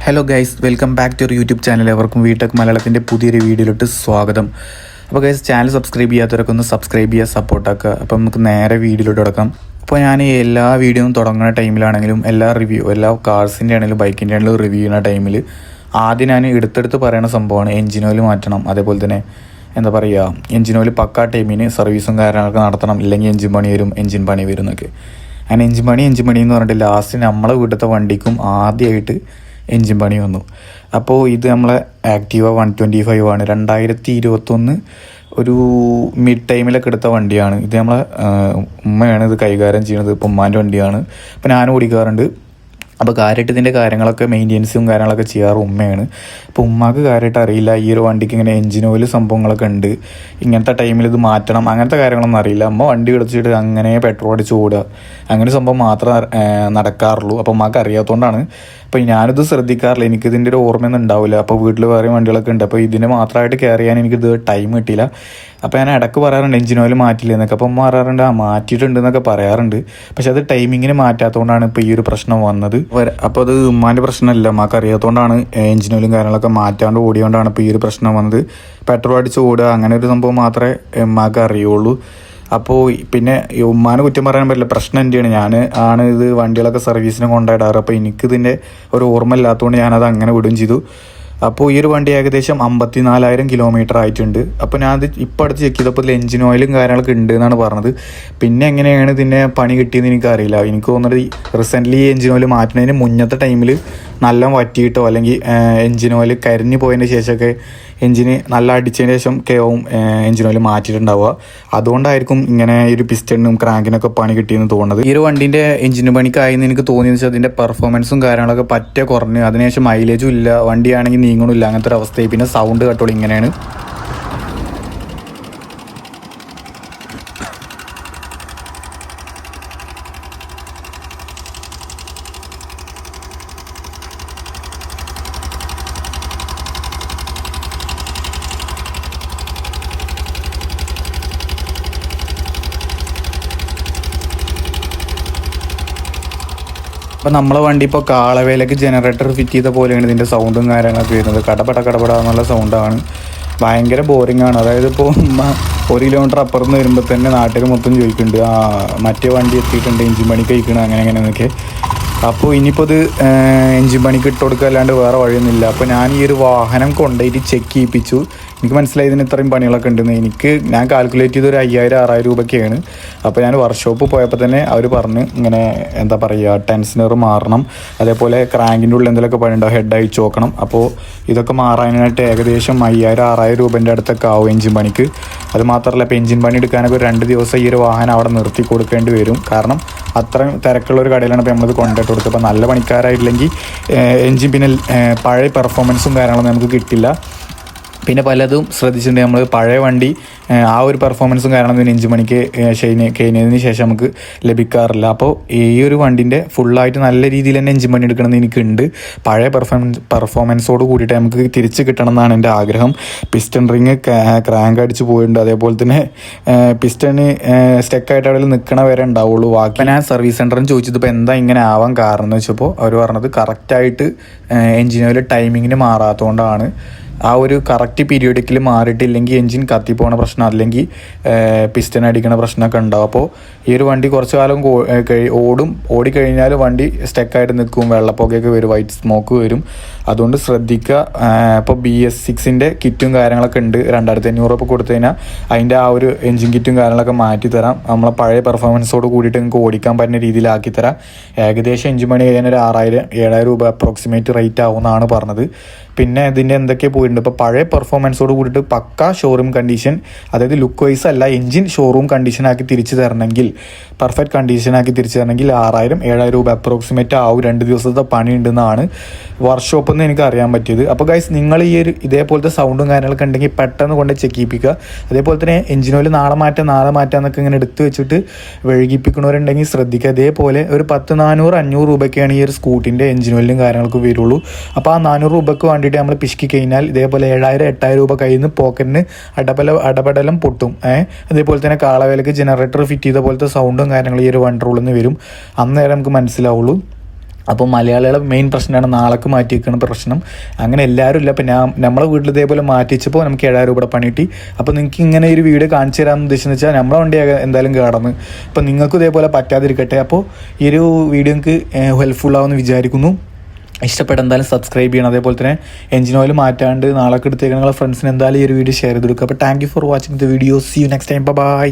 Hello guys, welcome back to your YouTube channel. എവർക്കും Vtech മലയാളത്തിൻ്റെ പുതിയൊരു വീഡിയോയിലോട്ട് സ്വാഗതം. അപ്പോൾ ഗൈസ്, ചാനൽ സബ്സ്ക്രൈബ് ചെയ്യാത്തവരൊക്കെ ഒന്ന് സബ്സ്ക്രൈബ് ചെയ്യുക, സപ്പോർട്ടാക്കുക. അപ്പോൾ നമുക്ക് നേരെ വീഡിയോയിലോട്ട് കിടക്കാം. അപ്പോൾ ഞാൻ എല്ലാ വീഡിയോയും തുടങ്ങുന്ന ടൈമിലാണെങ്കിലും എല്ലാ കാർസിൻ്റെ ആണെങ്കിലും ബൈക്കിൻ്റെ ആണെങ്കിലും റിവ്യൂ ചെയ്യുന്ന ടൈമിൽ ആദ്യം ഞാൻ എടുത്തെടുത്ത് പറയുന്ന സംഭവമാണ് എഞ്ചിൻ ഓയിൽ മാറ്റണം. അതേപോലെ തന്നെ എഞ്ചിൻ ഓയിൽ പക്കാ ടൈമിന് സർവീസും കാര്യങ്ങളൊക്കെ നടത്തണം, ഇല്ലെങ്കിൽ എഞ്ചിൻ പണി വരും എന്നൊക്കെ. അങ്ങനെ എഞ്ചിൻ പണി എന്ന് പറഞ്ഞിട്ട് ലാസ്റ്റ് നമ്മളെ വീട്ടിലത്തെ വണ്ടിക്കും ആദ്യമായിട്ട് എഞ്ചിൻ പണി വന്നു. അപ്പോൾ ഇത് നമ്മളെ ആക്റ്റീവ 125 ആണ്. 2021 ഒരു മിഡ് ടൈമിലൊക്കെ എടുത്ത വണ്ടിയാണ്. ഇത് നമ്മളെ ഉമ്മയാണ് ഇത് കൈകാര്യം ചെയ്യുന്നത്. ഇപ്പോൾ ഉമ്മാൻ്റെ വണ്ടിയാണ്. അപ്പോൾ ഞാൻ ഓടിക്കാറുണ്ട്. അപ്പോൾ കാര്യമായിട്ട് ഇതിൻ്റെ കാര്യങ്ങളൊക്കെ മെയിൻ്റെനൻസും കാര്യങ്ങളൊക്കെ ചെയ്യാറ് ഉമ്മയാണ്. അപ്പോൾ ഉമ്മാക്ക് കാര്യമായിട്ട് അറിയില്ല ഈ ഒരു വണ്ടിക്ക് ഇങ്ങനെ എഞ്ചിൻ ഓയിൽ സംഭവങ്ങളൊക്കെ ഉണ്ട്, ഇങ്ങനത്തെ ടൈമിൽ ഇത് മാറ്റണം, അങ്ങനത്തെ കാര്യങ്ങളൊന്നും അറിയില്ല. അമ്മ വണ്ടി വിളിച്ചിട്ട് അങ്ങനെ പെട്രോൾ അടിച്ച് ഓടുക, അങ്ങനെ സംഭവം മാത്രമേ നടക്കാറുള്ളൂ. അപ്പോൾ ഉമ്മാക്ക് അറിയാത്തതുകൊണ്ടാണ്. അപ്പോൾ ഞാനിത് ശ്രദ്ധിക്കാറില്ല, എനിക്കിതിൻ്റെ ഒരു ഓർമ്മയൊന്നും ഉണ്ടാവില്ല. അപ്പോൾ വീട്ടിൽ വേറെ വണ്ടികളൊക്കെ ഉണ്ട്. അപ്പോൾ ഇതിനെ മാത്രമായിട്ട് കെയർ ചെയ്യാൻ എനിക്കിത് ടൈം കിട്ടിയില്ല. അപ്പോൾ ഞാൻ ഇടയ്ക്ക് പറയാറുണ്ട് എഞ്ചിൻ ഓയിൽ മാറ്റില്ല എന്നൊക്കെ. അപ്പം പറയാറുണ്ട് മാറ്റിയിട്ടുണ്ട് എന്നൊക്കെ പറയാറുണ്ട്. പക്ഷെ അത് ടൈമിങ്ങിന് മാറ്റാത്തതുകൊണ്ടാണ് ഇപ്പോൾ ഈ ഒരു പ്രശ്നം വന്നത്. അപ്പോൾ അത് ഉമ്മാൻ്റെ പ്രശ്നമല്ല, ഉമ്മാക്ക് അറിയാത്തതുകൊണ്ടാണ് എഞ്ചിൻ ഓയിലും കാര്യങ്ങളൊക്കെ മാറ്റാണ്ട് ഓടിയോണ്ടാണ് ഇപ്പോൾ ഈ ഒരു പ്രശ്നം വന്നത്. പെട്രോൾ അടിച്ച് ഓടുക അങ്ങനെ ഒരു സംഭവം മാത്രമേ ഉമ്മാക്ക് അറിയുള്ളൂ. അപ്പോൾ പിന്നെ ഉമ്മാനെ കുറ്റം പറയാൻ പറ്റില്ല, പ്രശ്നം എൻ്റെയാണ്. ഞാൻ ആണ് ഇത് വണ്ടികളൊക്കെ സർവീസിന് കൊണ്ടുപോയിടാറ്. അപ്പോൾ എനിക്കിതിൻ്റെ ഒരു ഓർമ്മ ഇല്ലാത്തതുകൊണ്ട് ഞാനത് അങ്ങനെ വിടുകയും ചെയ്തു. അപ്പോൾ ഈ ഒരു വണ്ടി ഏകദേശം 54,000 കിലോമീറ്റർ ആയിട്ടുണ്ട്. അപ്പോൾ ഞാനത് ഇപ്പോൾ അടുത്ത് ചെക്ക് ചെയ്തപ്പോൾ ഇതിൽ എഞ്ചിൻ ഓയിലും കാര്യങ്ങളൊക്കെ ഉണ്ട് എന്നാണ് പറഞ്ഞത്. പിന്നെ എങ്ങനെയാണ് ഇതിൻ്റെ പണി കിട്ടിയെന്ന് എനിക്കറിയില്ല. എനിക്ക് തോന്നുന്നത് റീസെൻ്റ്ലി എഞ്ചിൻ ഓയിൽ മാറ്റുന്നതിന് മുന്നത്തെ ടൈമിൽ നല്ല വറ്റിയിട്ടോ അല്ലെങ്കിൽ എഞ്ചിൻ ഓയിൽ കരിഞ്ഞു പോയതിന് ശേഷമൊക്കെ എഞ്ചിന് നല്ല അടിച്ചതിന് ശേഷം ആവും എഞ്ചിൻ ഓയിൽ മാറ്റിയിട്ടുണ്ടാവുക. അതുകൊണ്ടായിരിക്കും ഇങ്ങനെ ഒരു പിസ്റ്റണിനും ക്രാങ്കിനൊക്കെ പണി കിട്ടിയെന്ന് തോന്നുന്നത്. ഈ ഒരു വണ്ടീൻ്റെ എഞ്ചിന് പണിക്കായെന്ന് എനിക്ക് തോന്നിയെന്ന് വെച്ചാൽ അതിൻ്റെ പെർഫോമൻസും കാര്യങ്ങളൊക്കെ പറ്റ കുറഞ്ഞ്, അതിനുശേഷം മൈലേജും ഇല്ല, വണ്ടിയാണെങ്കിൽ നീങ്ങണില്ല, അങ്ങനത്തെ ഒരു അവസ്ഥയായി. പിന്നെ സൗണ്ട് കേട്ടോളൂ ഇങ്ങനെയാണ്. അപ്പോൾ നമ്മളെ വണ്ടി ഇപ്പോൾ കാളവേലയ്ക്ക് ജനറേറ്റർ ഫിറ്റ് ചെയ്ത പോലെയാണ് ഇതിൻ്റെ സൗണ്ടും കാര്യങ്ങളൊക്കെ വരുന്നത്. കടപട എന്നുള്ള സൗണ്ടാണ്. ഭയങ്കര ബോറിംഗ് ആണ്. അതായത് ഇപ്പോൾ 1 കിലോമീറ്റർ അപ്പുറത്ത് വരുമ്പോൾ തന്നെ നാട്ടിൽ മൊത്തം ചോദിക്കുന്നുണ്ട് മറ്റേ വണ്ടി എത്തിയിട്ടുണ്ട്, എഞ്ചിൻ പണി കഴിക്കണം അങ്ങനെയൊക്കെ. അപ്പോൾ ഇനിയിപ്പോൾ ഇത് എഞ്ചിൻ പണിക്ക് ഇട്ട് കൊടുക്കുക അല്ലാണ്ട് വേറെ വഴിയൊന്നുമില്ല. അപ്പോൾ ഞാൻ ഈ ഒരു വാഹനം കൊണ്ടുപോയിട്ട് ചെക്ക് ചെയ്യിപ്പിച്ചു. എനിക്ക് മനസ്സിലായി ഇതിന് ഇത്രയും പണികളൊക്കെ ഉണ്ടെന്ന്. ഞാൻ കാൽക്കുലേറ്റ് ചെയ്ത് ഒരു 5,000-6,000 രൂപയ്ക്കാണ്. അപ്പോൾ ഞാൻ വർക്ക്ഷോപ്പ് പോയപ്പോൾ തന്നെ അവർ പറഞ്ഞ് ഇങ്ങനെ ടെൻഷനർ മാറണം, അതേപോലെ ക്രാങ്കിൻ്റെ ഉള്ളിൽ എന്തെങ്കിലുമൊക്കെ പണിയുണ്ടാവും, ഹെഡ് അയച്ചു നോക്കണം. അപ്പോൾ ഇതൊക്കെ മാറാനായിട്ട് ഏകദേശം 5,000-6,000 രൂപേൻ്റെ അടുത്തൊക്കെ ആവും എഞ്ചിൻ പണിക്ക്. അത് മാത്രമല്ല, ഇപ്പോൾ എഞ്ചിൻ പണി എടുക്കാനൊക്കെ 2 ദിവസം ഈ ഒരു വാഹനം അവിടെ നിർത്തി കൊടുക്കേണ്ടി വരും. കാരണം അത്രയും തിരക്കുള്ള ഒരു കടയിലാണ് ഇപ്പോൾ നമ്മളിത് കൊണ്ടുപോയിട്ട് കൊടുത്തത്. അപ്പോൾ നല്ല പണിക്കാരായിട്ടില്ലെങ്കിൽ എഞ്ചിൻ പിന്നെ പഴയ പെർഫോമൻസും കാര്യങ്ങളൊന്നും നമുക്ക് കിട്ടില്ല. പിന്നെ പലതും ശ്രദ്ധിച്ചിട്ടുണ്ട്, നമ്മൾ പഴയ വണ്ടി ആ ഒരു പെർഫോമൻസും കാരണം എഞ്ചിൻ പണിക്ക് കഴിഞ്ഞതിന് ശേഷം നമുക്ക് ലഭിക്കാറില്ല. അപ്പോൾ ഈ ഒരു വണ്ടിൻ്റെ ഫുള്ളായിട്ട് നല്ല രീതിയിൽ തന്നെ എഞ്ചിൻ പണി എടുക്കണമെന്ന് എനിക്കുണ്ട്. പഴയ പെർഫോമൻസോട് കൂടിയിട്ട് നമുക്ക് തിരിച്ച് കിട്ടണം എന്നാണ് എൻ്റെ ആഗ്രഹം. പിസ്റ്റൺ റിങ് ക്രാങ്ക് അടിച്ച് പോയിട്ടുണ്ട്. അതേപോലെ തന്നെ പിസ്റ്റണ് സ്റ്റെക്കായിട്ട് അവിടെ നിൽക്കണ വരെ ഉണ്ടാവുള്ളൂ. ബാക്കി ഞാൻ സർവീസ് സെൻ്ററിന് ചോദിച്ചത് ഇപ്പോൾ എന്താ ഇങ്ങനെ ആവാൻ കാരണം എന്ന് വെച്ചപ്പോൾ അവർ പറഞ്ഞത് കറക്റ്റായിട്ട് എഞ്ചിൻ ഓയിൽ ടൈമിങ്ങിന് മാറാത്തതുകൊണ്ടാണ്. ആ ഒരു കറക്റ്റ് പീരിയോഡിക്കൽ മാറിയിട്ടില്ലെങ്കിൽ എഞ്ചിൻ കത്തിപ്പോണ പ്രശ്നം, അല്ലെങ്കിൽ പിസ്റ്റൺ അടിക്കണ പ്രശ്നമൊക്കെ ഉണ്ടാവും. അപ്പോൾ ഈ ഒരു വണ്ടി കുറച്ച് കാലം ഓടിക്കഴിഞ്ഞാൽ വണ്ടി സ്റ്റക്കായിട്ട് നിൽക്കും, വെള്ളപ്പൊക്കയൊക്കെ വരും, വൈറ്റ് സ്മോക്ക് വരും. അതുകൊണ്ട് ശ്രദ്ധിക്കുക. ഇപ്പോൾ BS6 കിറ്റും കാര്യങ്ങളൊക്കെ ഉണ്ട്. 2,500 രൂപ കൊടുത്തു കഴിഞ്ഞാൽ അതിൻ്റെ ആ ഒരു എഞ്ചിൻ കിറ്റും കാര്യങ്ങളൊക്കെ മാറ്റിത്തരാം. നമ്മളെ പഴയ പെർഫോമൻസോട് കൂടിയിട്ട് നിങ്ങൾക്ക് ഓടിക്കാൻ പറ്റുന്ന രീതിയിലാക്കിത്തരാം. ഏകദേശം എഞ്ചിൻ പണി കഴിയാൻ ഒരു 6,000-7,000 രൂപ അപ്രോക്സിമേറ്റ് റേറ്റ് ആവുമെന്നാണ് പറഞ്ഞത്. പിന്നെ ഇതിൻ്റെ എന്തൊക്കെ പോയിട്ടുണ്ട്, ഇപ്പോൾ പഴയ പെർഫോമൻസോട് കൂടിയിട്ട് പക്ക ഷോറൂം കണ്ടീഷൻ, അതായത് ലുക്ക് വൈസ് അല്ല, എഞ്ചിൻ ഷോറൂം കണ്ടീഷനാക്കി തിരിച്ചു തരണമെങ്കിൽ, പെർഫെക്റ്റ് കണ്ടീഷനാക്കി തിരിച്ചു തരണമെങ്കിൽ 6,000-7,000 രൂപ അപ്രോക്സിമേറ്റ് ആവും. 2 ദിവസത്തെ പണി ഉണ്ടെന്നാണ് വർക്ക്ഷോപ്പിൽ നിന്ന് എനിക്ക് അറിയാൻ പറ്റിയത്. അപ്പോൾ ഗൈസ്, നിങ്ങൾ ഈ ഒരു ഇതേപോലത്തെ സൗണ്ടും കാര്യങ്ങളൊക്കെ ഉണ്ടെങ്കിൽ പെട്ടെന്ന് കൊണ്ട് ചെക്ക് ചെയ്യിപ്പിക്കുക. അതേപോലെ തന്നെ എഞ്ചിൻ ഓയിൽ നാളെ മാറ്റാം എന്നൊക്കെ ഇങ്ങനെ എടുത്ത് വെച്ചിട്ട് വഴുകിപ്പിക്കണവരുണ്ടെങ്കിൽ ശ്രദ്ധിക്കുക. അതേപോലെ ഒരു 10,400-500 രൂപയ്ക്കാണ് ഈ ഒരു സ്കൂട്ടിൻ്റെ എഞ്ചിൻ ഓയിലും കാര്യങ്ങളൊക്കെ വരുള്ളൂ. അപ്പോൾ ആ 400 രൂപയ്ക്ക് വേണ്ടിയിട്ട് നമ്മൾ പിശുക്കി കഴിഞ്ഞാൽ ഇതേപോലെ 7,000-8,000 രൂപ കയ്യിൽ നിന്ന് പോക്കറ്റിന് അടപടലം പൊട്ടും. അതേപോലെ തന്നെ കാളവേലയ്ക്ക് ജനറേറ്റർ ഫിറ്റ് ചെയ്ത പോലത്തെ സൗണ്ടും കാര്യങ്ങളും ഈ ഒരു വണ്ടറുള്ളിൽ നിന്ന് വരും. അന്നേരം നമുക്ക് മനസ്സിലാവുള്ളൂ. അപ്പോൾ മലയാളികളെ മെയിൻ പ്രശ്നമാണ് നാളേക്ക് മാറ്റി വെക്കുന്ന പ്രശ്നം. അങ്ങനെ എല്ലാവരും ഇല്ല. അപ്പോൾ നമ്മളെ വീട്ടിൽ ഇതേപോലെ മാറ്റി വെച്ചപ്പോൾ നമുക്ക് 7,000 രൂപയുടെ പണി കിട്ടി. അപ്പോൾ നിങ്ങൾക്ക് ഇങ്ങനെ ഒരു വീഡിയോ കാണിച്ചു തരാമെന്ന് ഉദ്ദേശിച്ചെന്ന് വെച്ചാൽ നമ്മളെ വണ്ടി എന്തായാലും കടന്ന്. അപ്പോൾ നിങ്ങൾക്കും ഇതേപോലെ പറ്റാതിരിക്കട്ടെ. അപ്പോൾ ഈ ഒരു വീഡിയോ നിങ്ങൾക്ക് ഹെൽപ്ഫുൾ ആവുമെന്ന് വിചാരിക്കുന്നു. ഇഷ്ടപ്പെട്ട എന്തായാലും സബ്സ്ക്രൈബ് ചെയ്യണം. അതേപോലെ തന്നെ എഞ്ചിൻ ഓയിൽ മാറ്റാണ്ട് നാളെ എടുത്തേക്ക് നിങ്ങളുടെ ഫ്രണ്ട്സിന് എന്തായാലും ഈ ഒരു വീഡിയോ ഷെയർ ചെയ്ത് കൊടുക്കുക. അപ്പോൾ thank you for watching the video. See you next time. By.